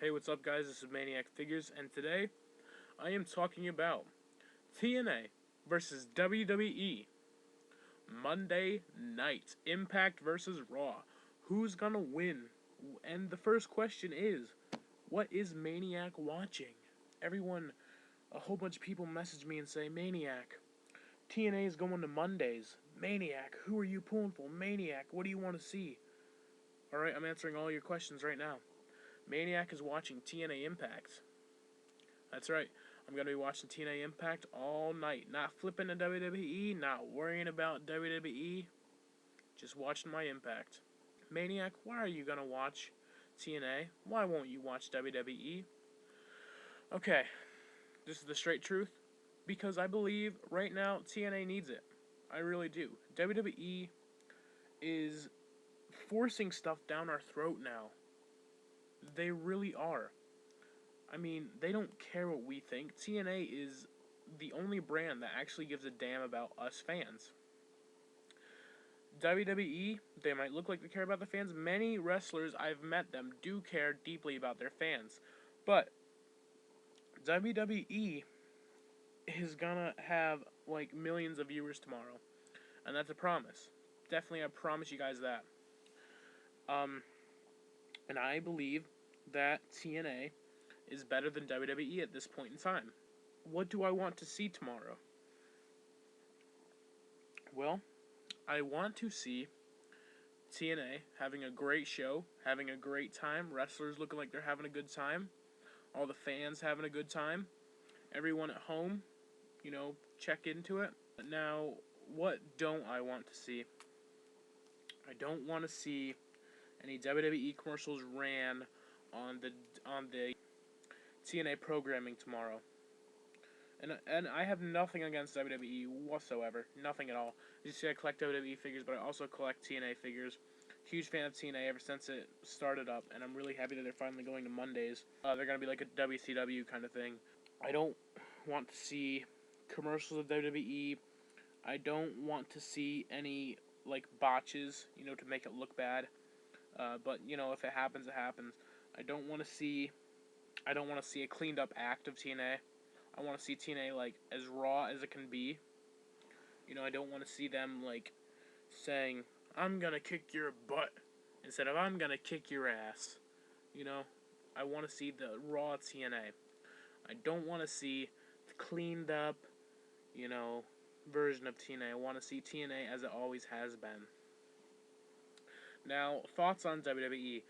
Hey, what's up, guys? This is Maniac Figures, and today I am talking about TNA versus WWE Monday night Impact versus Raw. Who's gonna win? And the first question is, what is Maniac watching? A whole bunch of people message me and say, Maniac, TNA is going to Mondays. Maniac, who are you pulling for? Maniac, what do you want to see? Alright, I'm answering all your questions right now. Maniac is watching TNA Impact. That's right. I'm going to be watching TNA Impact all night. Not flipping to WWE, not worrying about WWE. Just watching my Impact. Maniac, why are you going to watch TNA? Why won't you watch WWE? Okay, this is the straight truth. Because I believe right now TNA needs it. I really do. WWE is forcing stuff down our throat now. They really are. I mean, they don't care what we think. TNA is the only brand that actually gives a damn about us fans. WWE, they might look like they care about the fans. Many wrestlers, I've met them, do care deeply about their fans. But WWE is gonna have, like, millions of viewers tomorrow. And that's a promise. Definitely, I promise you guys that. And I believe that TNA is better than WWE at this point in time. What do I want to see tomorrow? Well, I want to see TNA having a great show, having a great time, wrestlers looking like they're having a good time, all the fans having a good time, everyone at home, check into it. Now, what don't I want to see? I don't want to see any WWE commercials ran on the TNA programming tomorrow. And I have nothing against WWE whatsoever. Nothing at all. As you see, I collect WWE figures, but I also collect TNA figures. Huge fan of TNA ever since it started up, and I'm really happy that they're finally going to Mondays. They're going to be like a WCW kind of thing. I don't want to see commercials of WWE. I don't want to see any, botches, to make it look bad. But, if it happens, it happens. I don't want to see a cleaned up act of TNA. I want to see TNA, as raw as it can be. I don't want to see them, saying, I'm gonna kick your butt, instead of, I'm gonna kick your ass. I want to see the raw TNA. I don't want to see the cleaned up, version of TNA. I want to see TNA as it always has been. Now, thoughts on WWE.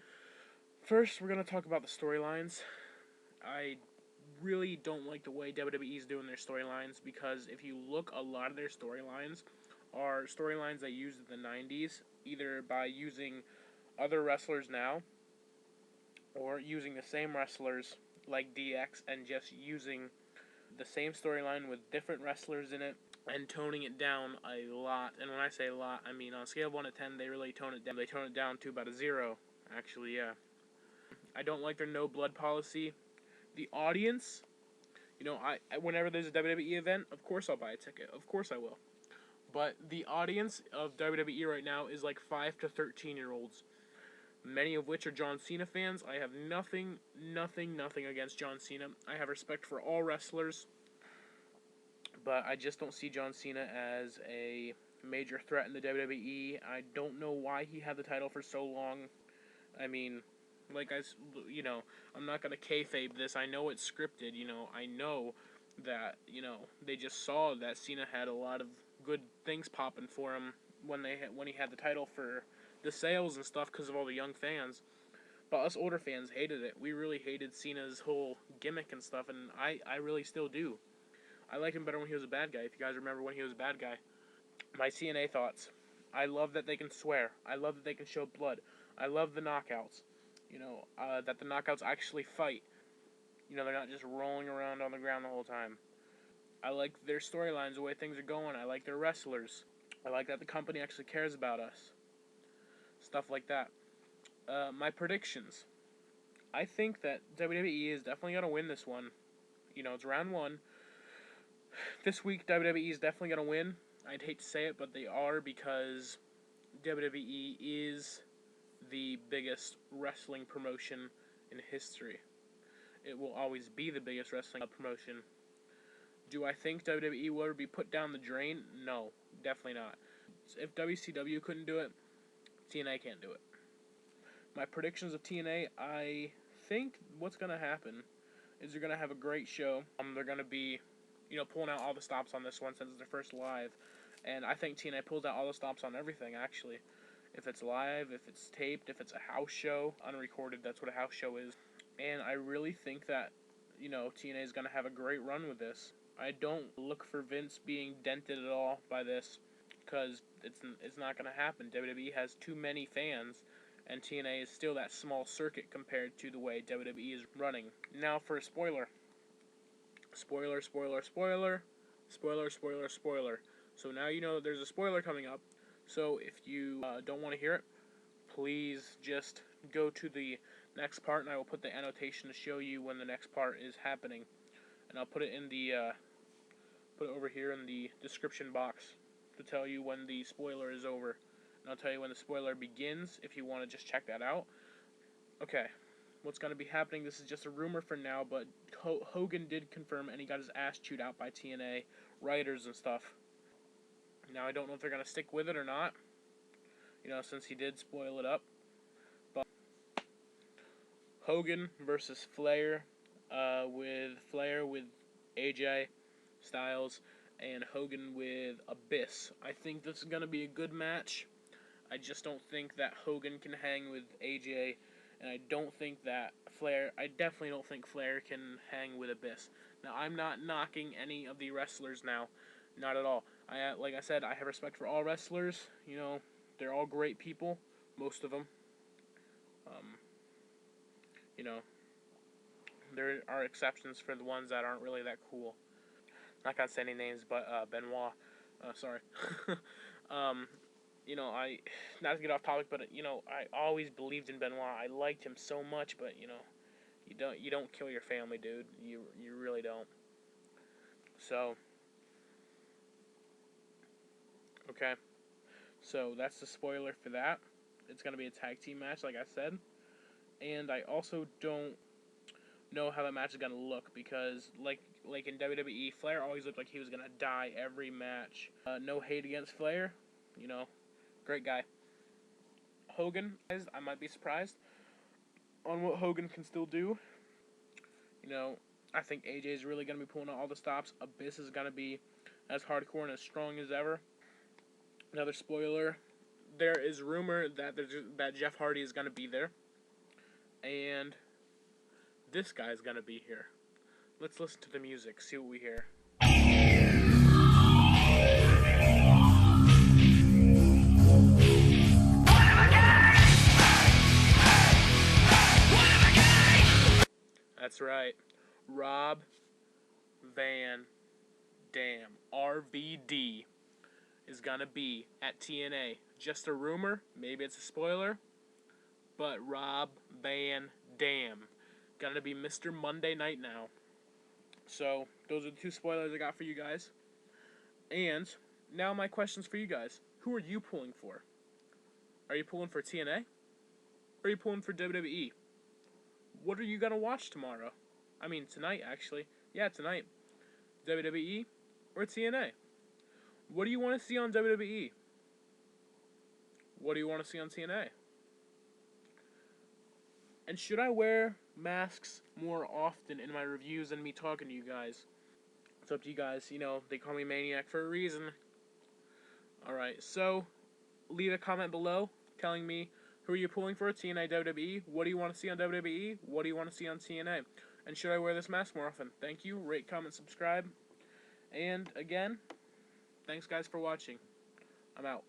First, we're going to talk about the storylines. I really don't like the way WWE is doing their storylines, because if you look, a lot of their storylines are storylines they used in the 90s, either by using other wrestlers now, or using the same wrestlers like DX and just using the same storyline with different wrestlers in it and toning it down a lot. And when I say a lot, I mean on a scale of 1 to 10, they really tone it down. They tone it down to about a 0, actually, yeah. I don't like their no blood policy. The audience, whenever there's a WWE event, of course I'll buy a ticket. Of course I will. But the audience of WWE right now is like 5 to 13-year-olds. Many of which are John Cena fans. I have nothing against John Cena. I have respect for all wrestlers. But I just don't see John Cena as a major threat in the WWE. I don't know why he had the title for so long. I mean, I'm not going to kayfabe this. I know it's scripted, I know that, they just saw that Cena had a lot of good things popping for him when he had the title for the sales and stuff because of all the young fans. But us older fans hated it. We really hated Cena's whole gimmick and stuff, and I really still do. I liked him better when he was a bad guy, if you guys remember when he was a bad guy. My TNA thoughts. I love that they can swear. I love that they can show blood. I love the knockouts. That the knockouts actually fight. They're not just rolling around on the ground the whole time. I like their storylines, the way things are going. I like their wrestlers. I like that the company actually cares about us. Stuff like that. My predictions. I think that WWE is definitely going to win this one. It's round 1. This week, WWE is definitely going to win. I'd hate to say it, but they are, because WWE is the biggest wrestling promotion in history. It will always be the biggest wrestling promotion. Do I think WWE will ever be put down the drain? No, definitely not. If WCW couldn't do it, TNA can't do it. My predictions of TNA, I think what's going to happen is they're going to have a great show. They're going to be, pulling out all the stops on this one since it's their first live. And I think TNA pulls out all the stops on everything, actually. If it's live, if it's taped, if it's a house show, unrecorded, that's what a house show is. And I really think that, TNA is going to have a great run with this. I don't look for Vince being dented at all by this, because it's not going to happen. WWE has too many fans, and TNA is still that small circuit compared to the way WWE is running. Now for a spoiler. Spoiler, spoiler, spoiler. Spoiler, spoiler, spoiler. So now you know that there's a spoiler coming up. So if you don't want to hear it, please just go to the next part, and I will put the annotation to show you when the next part is happening. And I'll put it in the put it over here in the description box to tell you when the spoiler is over. And I'll tell you when the spoiler begins if you want to just check that out. Okay, what's going to be happening, this is just a rumor for now, but Hogan did confirm, and he got his ass chewed out by TNA writers and stuff. Now, I don't know if they're going to stick with it or not, since he did spoil it up. But Hogan versus Flair, with AJ Styles, and Hogan with Abyss. I think this is going to be a good match. I just don't think that Hogan can hang with AJ, and I definitely don't think Flair can hang with Abyss. Now, I'm not knocking any of the wrestlers now. Not at all. Like I said, I have respect for all wrestlers. They're all great people, most of them. There are exceptions for the ones that aren't really that cool. Not gonna say any names, but Benoit. Sorry. Not to get off topic, but I always believed in Benoit. I liked him so much, but you don't kill your family, dude. You really don't. So, okay. So that's the spoiler for that. It's gonna be a tag team match, like I said, and I also don't know how that match is gonna look because, like in WWE, Flair always looked like he was gonna die every match. No hate against Flair, great guy. Hogan, I might be surprised on what Hogan can still do. I think AJ is really gonna be pulling out all the stops. Abyss is gonna be as hardcore and as strong as ever. Another spoiler: there is rumor that Jeff Hardy is gonna be there, and this guy's gonna be here. Let's listen to the music, see what we hear. That's right. Rob Van Dam, RVD, is gonna be at TNA. Just a rumor, maybe it's a spoiler, but Rob Van Dam gonna be Mr. Monday Night now. So those are the two spoilers I got for you guys. And now my questions for you guys: who are you pulling for? Are you pulling for TNA? Or are you pulling for WWE? What are you gonna watch tomorrow? I mean tonight, actually. Yeah, tonight. WWE or TNA? What do you want to see on WWE? What do you want to see on TNA? And should I wear masks more often in my reviews than me talking to you guys? It's up to you guys. They call me Maniac for a reason. Alright, so leave a comment below telling me who are you pulling for, TNA, WWE? What do you want to see on WWE? What do you want to see on TNA? And should I wear this mask more often? Thank you. Rate, comment, subscribe. And again, thanks guys for watching. I'm out.